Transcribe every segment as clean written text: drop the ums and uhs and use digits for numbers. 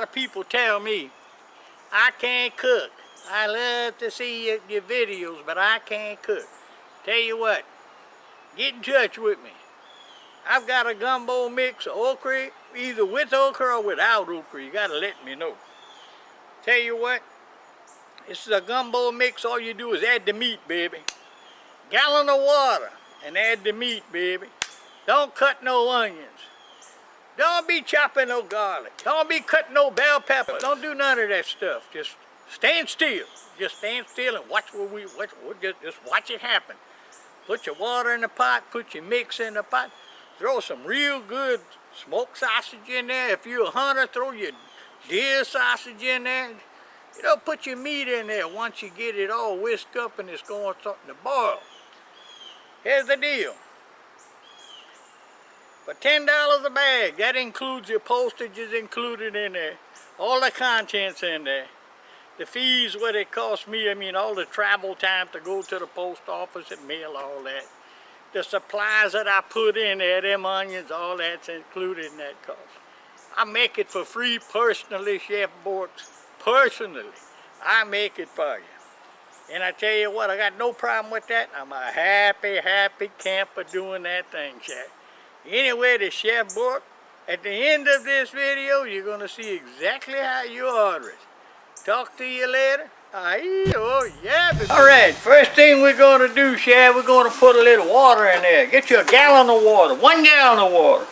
of people tell me I can't cook. I love to see your videos, but I can't cook. Tell you what, get in touch with me. I've got a gumbo mix of okra, either with okra or without okra. You gotta let me know. Tell you what, this is a gumbo mix. All you do is add the meat, baby. Gallon of water and add the meat, baby. Don't cut no onions. Don't be chopping no garlic. Don't be cutting no bell pepper. Don't do none of that stuff. Just stand still. Just stand still and watch just watch it happen. Put your water in the pot. Put your mix in the pot. Throw some real good smoked sausage in there. If you're a hunter, throw your deer sausage in there. You know, put your meat in there once you get it all whisked up and it's going something to boil. Here's the deal. For $10 a bag, that includes your postage is included in there. All the contents in there. The fees, what it cost me, I mean all the travel time to go to the post office and mail all that. The supplies that I put in there, them onions, all that's included in that cost. I make it for free personally, Chef Bourque. Personally, I make it for you. And I tell you what, I got no problem with that. I'm a happy camper doing that thing, Chef. Anyway, the Chef Bourque, at the end of this video, you're going to see exactly how you order it. Talk to you later. Oh yeah. Alright, first thing we're going to do, Chef, we're going to put a little water in there. Get you a gallon of water, 1 gallon of water.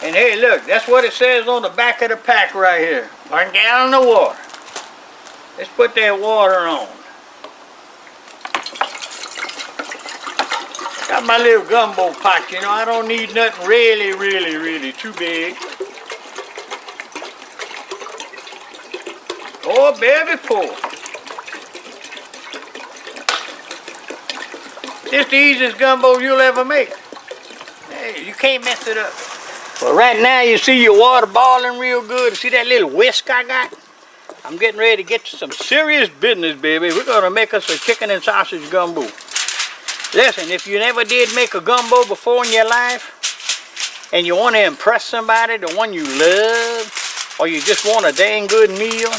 And hey, look, that's what it says on the back of the pack right here. 1 gallon of water. Let's put that water on. Got my little gumbo pot, you know, I don't need nothing really too big. Oh, baby, pour. This is the easiest gumbo you'll ever make. Hey, you can't mess it up. Well, right now you see your water boiling real good. See that little whisk I got? I'm getting ready to get to some serious business, baby. We're going to make us a chicken and sausage gumbo. Listen, if you never did make a gumbo before in your life, and you want to impress somebody, the one you love, or you just want a dang good meal,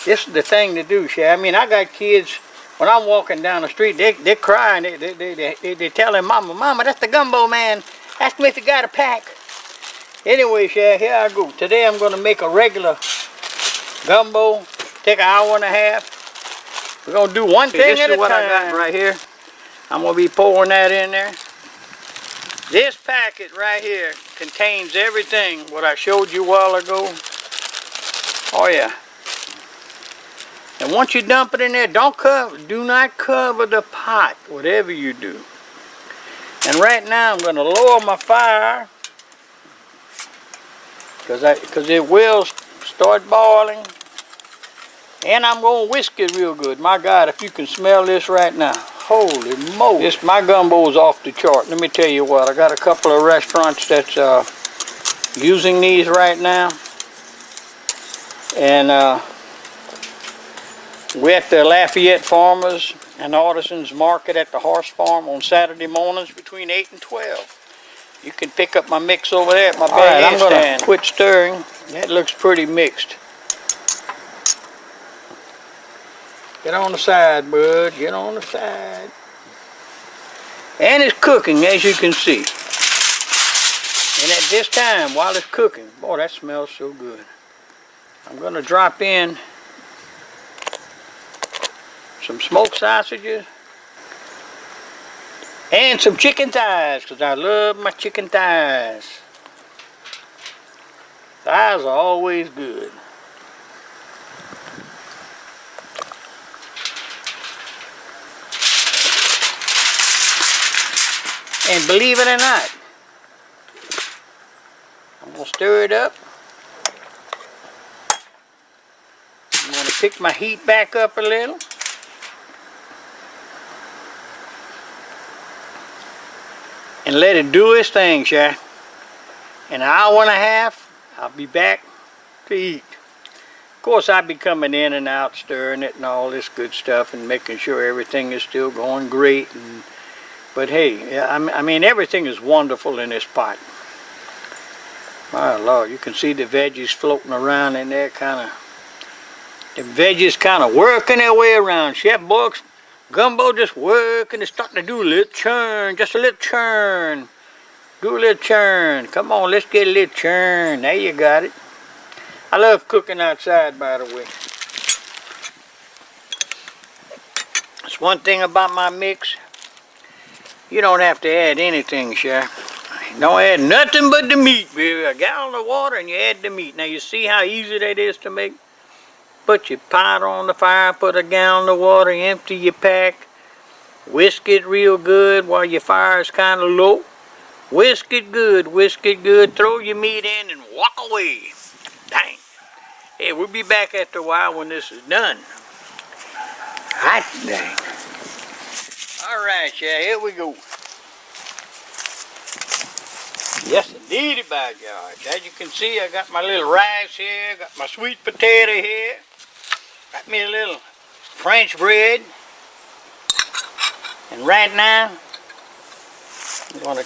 this is the thing to do, Shay. I mean, I got kids, when I'm walking down the street, they're crying. They're telling Mama, that's the gumbo man. Ask me if you got a pack. Anyway, Shay, here I go. Today I'm going to make a regular gumbo. Take an hour and a half. We're going to do one thing at a time. This is what I got right here. I'm going to be pouring that in there. This packet right here contains everything what I showed you a while ago. Oh yeah. And once you dump it in there, do not cover the pot, whatever you do. And right now I'm going to lower my fire because it will start boiling. And I'm going to whisk it real good. My God, if you can smell this right now. Holy moly. My gumbo is off the chart. Let me tell you what. I got a couple of restaurants that's using these right now. And we're at the Lafayette Farmers and Artisans Market at the Horse Farm on Saturday mornings between 8 and 12. You can pick up my mix over there at my bag. I'm going to quit stirring. That looks pretty mixed. Get on the side, bud. Get on the side. And it's cooking, as you can see. And at this time, while it's cooking, boy, that smells so good. I'm going to drop in some smoked sausages and some chicken thighs, because I love my chicken thighs. Thighs are always good. And believe it or not, I'm going to stir it up. I'm going to pick my heat back up a little. And let it do its thing, Shay. In an hour and a half, I'll be back to eat. Of course, I'll be coming in and out, stirring it and all this good stuff and making sure everything is still going great. But hey, I mean, everything is wonderful in this pot. My Lord, you can see the veggies floating around in there, the veggies kind of working their way around. Chef Bourque's gumbo just working. It's starting to do a little churn, just a little churn. Do a little churn. Come on, let's get a little churn. There you got it. I love cooking outside, by the way. It's one thing about my mix. You don't have to add anything, Chef. Don't add nothing but the meat, baby. A gallon of water and you add the meat. Now you see how easy that is to make? Put your pot on the fire, put a gallon of water, empty your pack. Whisk it real good while your fire is kind of low. Whisk it good, throw your meat in and walk away. Dang. Hey, we'll be back after a while when this is done. Hot dang. Alright, yeah, here we go. Yes, indeed, by George. As you can see, I got my little rice here, got my sweet potato here, got me a little French bread. And right now, I'm going to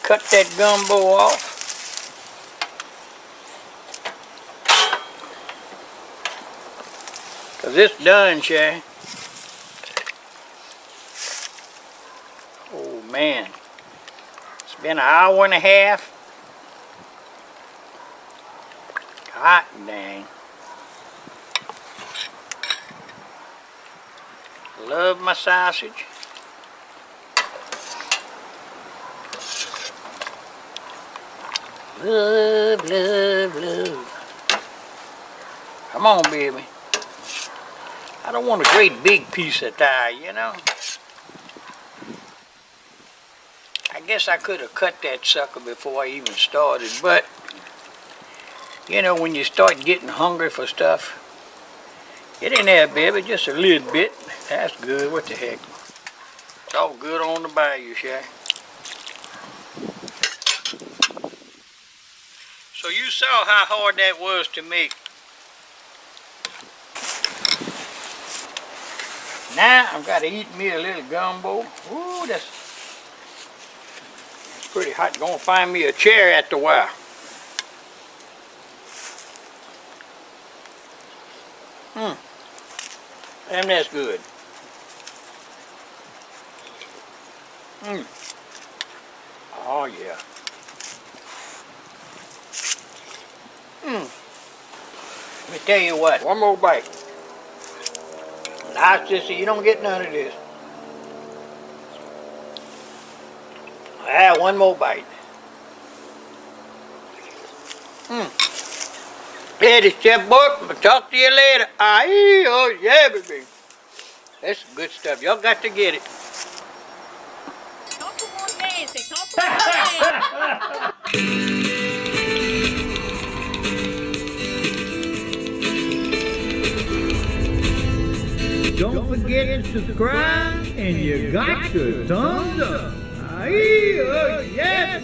cut that gumbo off. Because it's done, Shay. Oh, man. It's been an hour and a half. Hot dang. Love my sausage. Love, love, love. Come on, baby. I don't want a great big piece of thigh, you know. I guess I could have cut that sucker before I even started, but you know, when you start getting hungry for stuff, get in there, baby, just a little bit. That's good. What the heck? It's all good on the bayou, Shay. So you saw how hard that was to make. Now I've got to eat me a little gumbo. Ooh, that's pretty hot. Gonna find me a chair after a while. And that's good. Oh yeah. Let me tell you what, one more bite. Now, sister, you don't get none of this. Ah, one more bite. Yeah, this Chef Bourque. I'll talk to you later. Aye, oh yeah, baby. That's good stuff. Y'all got to get it. Don't forget to subscribe and you got your thumbs up. Aye, oh yeah.